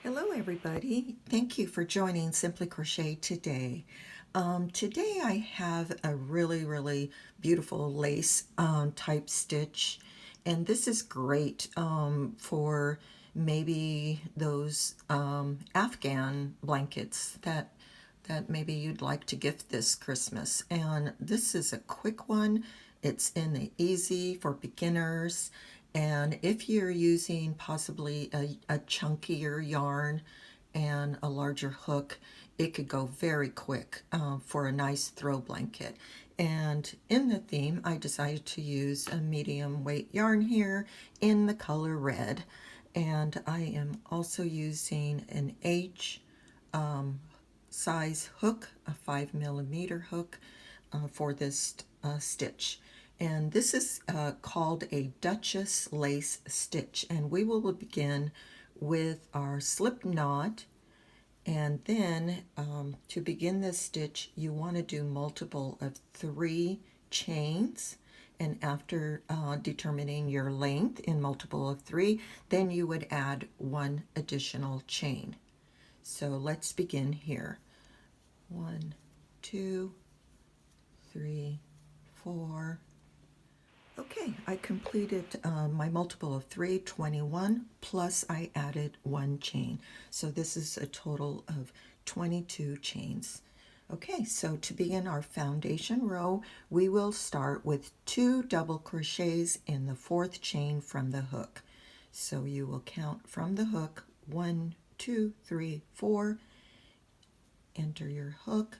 Hello everybody, thank you for joining Simply Crochet today. Today I have a really beautiful lace type stitch, and this is great for maybe those Afghan blankets that maybe you'd like to gift this Christmas. And this is a quick one. It's in the easy for beginners. And if you're using possibly a chunkier yarn and a larger hook, it could go very quick for a nice throw blanket. And in the theme, I decided to use a medium weight yarn here in the color red. And I am also using an H size hook, a 5mm hook for this stitch. And this is called a Dutchess Lace Stitch. And we will begin with our slip knot. And then to begin this stitch, you want to do multiple of 3 chains. And after determining your length in multiple of 3, then you would add 1 additional chain. So let's begin here. 1, 2, 3, 4. Okay, I completed my multiple of 3, 21, plus I added 1 chain. So this is a total of 22 chains. Okay, so to begin our foundation row, we will start with 2 double crochets in the 4th chain from the hook. So you will count from the hook 1, 2, 3, 4, enter your hook,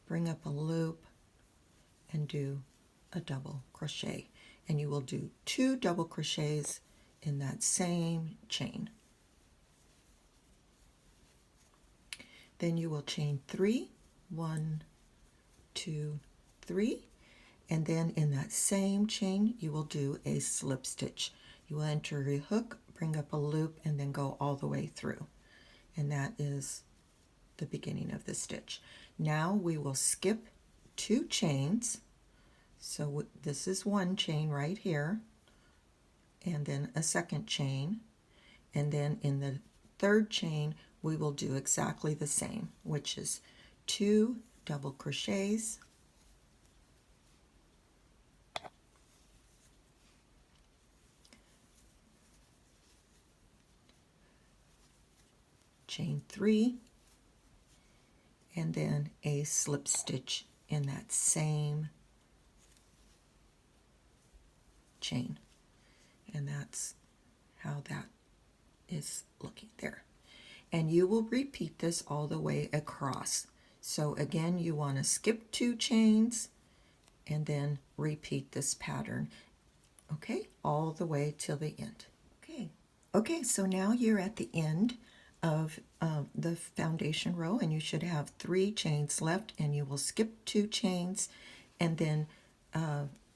bring up a loop, and do a double crochet. And you will do 2 double crochets in that same chain. Then you will chain 3, 1, 2, 3, and then in that same chain you will do a slip stitch. You will enter your hook, bring up a loop, and then go all the way through. And that is the beginning of the stitch. Now we will skip 2 chains. So this is 1 chain right here, and then a 2nd chain, and then in the 3rd chain we will do exactly the same, which is 2 double crochets, chain 3, and then a slip stitch in that same chain. And that's how that is looking there. And you will repeat this all the way across. So again, you want to skip 2 chains and then repeat this pattern, okay, all the way till the end. Okay, so now you're at the end of the foundation row, and you should have 3 chains left, and you will skip 2 chains and then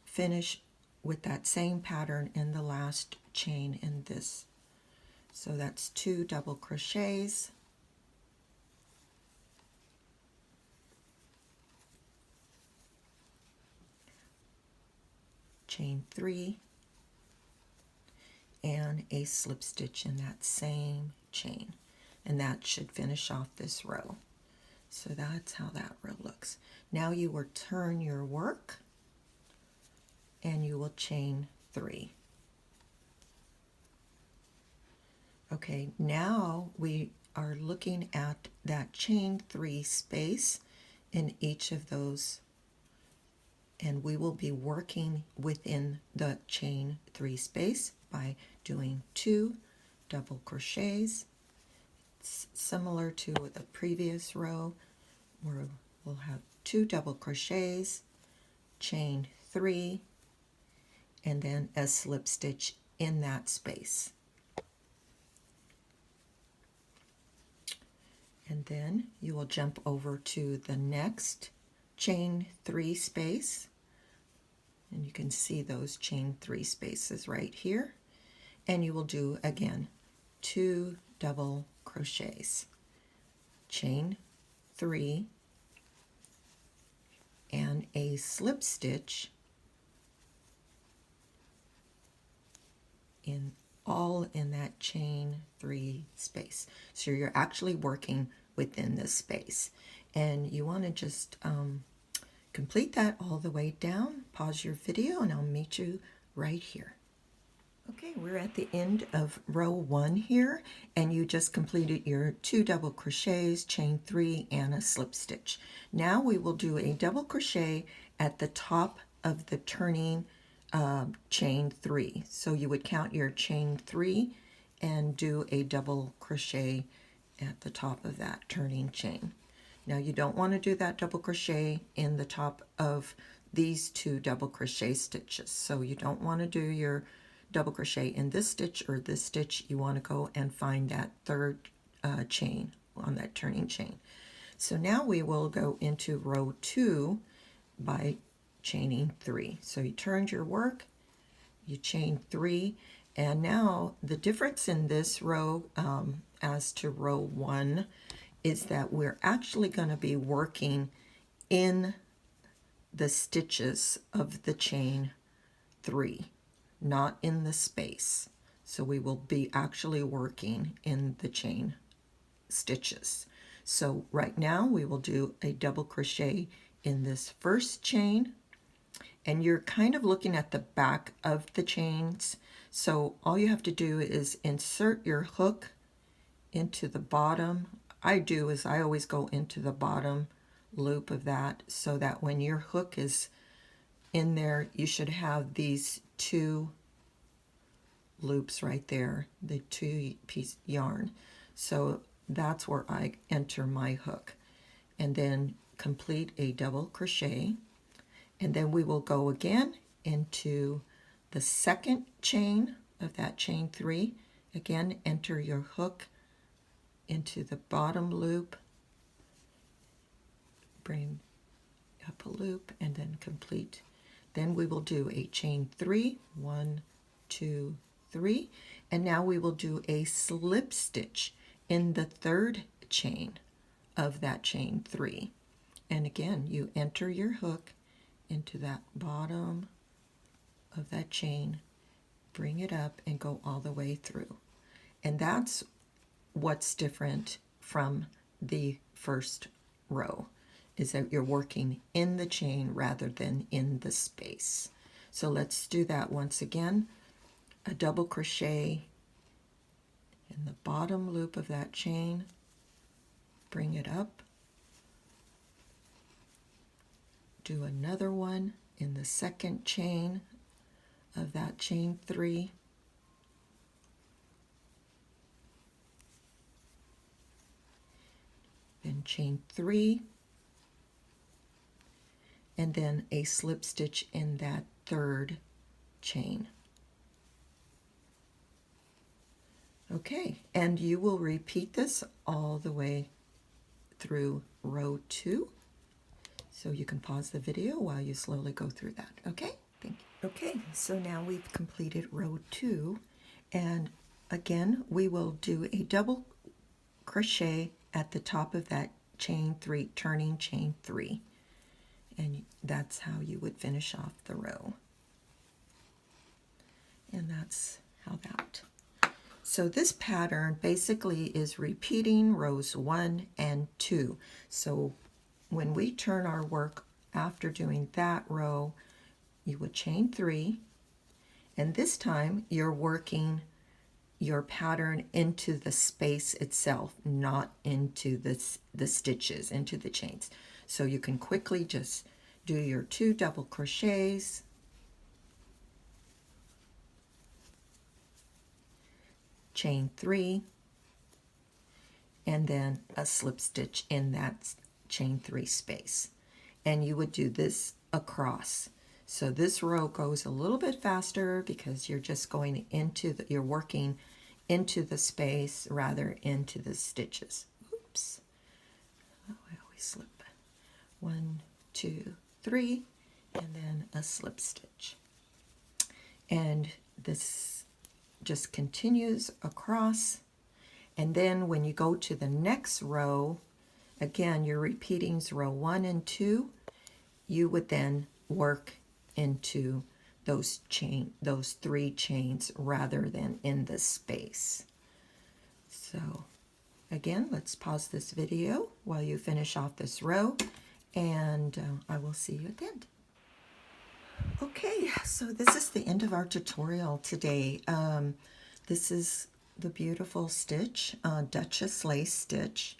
finish with that same pattern in the last chain in this. So that's 2 double crochets, chain 3, and a slip stitch in that same chain. And that should finish off this row. So that's how that row looks. Now you will turn your work and you will chain 3. Okay, now we are looking at that chain 3 space in each of those, and we will be working within the chain 3 space by doing 2 double crochets. It's similar to the previous row where we'll have 2 double crochets, chain 3, and then a slip stitch in that space. And then you will jump over to the next chain 3 space, and you can see those chain 3 spaces right here, and you will do again 2 double crochets, chain 3, and a slip stitch in all in that chain 3 space. So you're actually working within this space. And you want to just complete that all the way down. Pause your video and I'll meet you right here. Okay, we're at the end of row 1 here, and you just completed your 2 double crochets, chain 3, and a slip stitch. Now we will do a double crochet at the top of the turning chain 3. So you would count your chain 3 and do a double crochet at the top of that turning chain. Now you don't want to do that double crochet in the top of these 2 double crochet stitches. So you don't want to do your double crochet in this stitch or this stitch. You want to go and find that 3rd chain on that turning chain. So now we will go into row 2 by chaining 3. So you turned your work, you chain 3, and now the difference in this row as to row 1 is that we're actually going to be working in the stitches of the chain 3, not in the space. So we will be actually working in the chain stitches. So right now we will do a double crochet in this first chain, and you're kind of looking at the back of the chains. So all you have to do is insert your hook into the bottom. I always go into the bottom loop of that, so that when your hook is in there, you should have these 2 loops right there, the 2-piece yarn. So that's where I enter my hook, and then complete a double crochet, and then we will go again into the 2nd chain of that chain 3. Again, enter your hook into the bottom loop, bring up a loop, and then complete. Then we will do a chain 3, 1, 2, 3, and now we will do a slip stitch in the 3rd chain of that chain 3. And again, you enter your hook into that bottom of that chain, bring it up, and go all the way through. And that's what's different from the first row, is that you're working in the chain rather than in the space. So let's do that once again. A double crochet in the bottom loop of that chain, bring it up, do another one in the 2nd chain of that chain 3, then chain 3, and then a slip stitch in that 3rd chain. Okay, and you will repeat this all the way through row 2. So you can pause the video while you slowly go through that. Okay, thank you. Okay, so now we've completed row 2, and again we will do a double crochet at the top of that chain 3, turning chain 3, and that's how you would finish off the row. And that's how that. So this pattern basically is repeating rows 1 and 2. So when we turn our work after doing that row, you would chain 3, and this time you're working your pattern into the space itself, not into the stitches, into the chains. So you can quickly just do your 2 double crochets, chain 3, and then a slip stitch in that chain 3 space. And you would do this across. So this row goes a little bit faster because you're just going into you're working into the space rather into the stitches. Oops. Oh, I always slip. 1, 2, 3, and then a slip stitch. And this just continues across. And then when you go to the next row, again, you're repeating row 1 and 2. You would then work into those 3 chains rather than in the space. So again, let's pause this video while you finish off this row, and I will see you at the end. Okay, so this is the end of our tutorial today. This is the beautiful stitch, Dutchess Lace Stitch,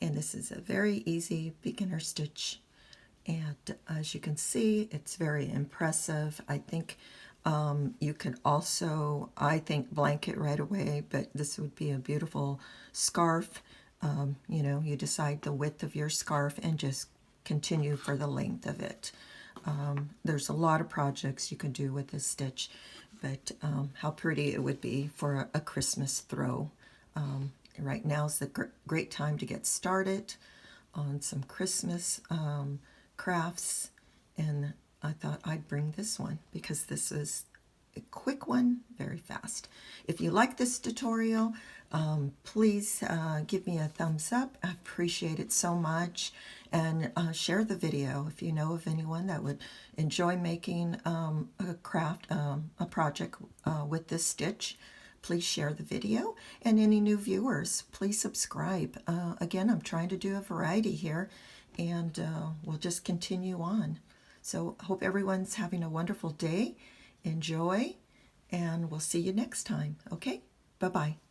and this is a very easy beginner stitch. And as you can see, it's very impressive. I think you could also, blanket right away, but this would be a beautiful scarf. You know, you decide the width of your scarf and just continue for the length of it. There's a lot of projects you can do with this stitch, but how pretty it would be for a Christmas throw. Right now is the great time to get started on some Christmas crafts, and I thought I'd bring this one because this is a quick one, very fast. If you like this tutorial, please give me a thumbs up. I appreciate it so much, and share the video if you know of anyone that would enjoy making a craft, a project with this stitch. Please share the video, and any new viewers, please subscribe. Again, I'm trying to do a variety here, and we'll just continue on. So hope everyone's having a wonderful day. Enjoy, and we'll see you next time. Okay, bye-bye.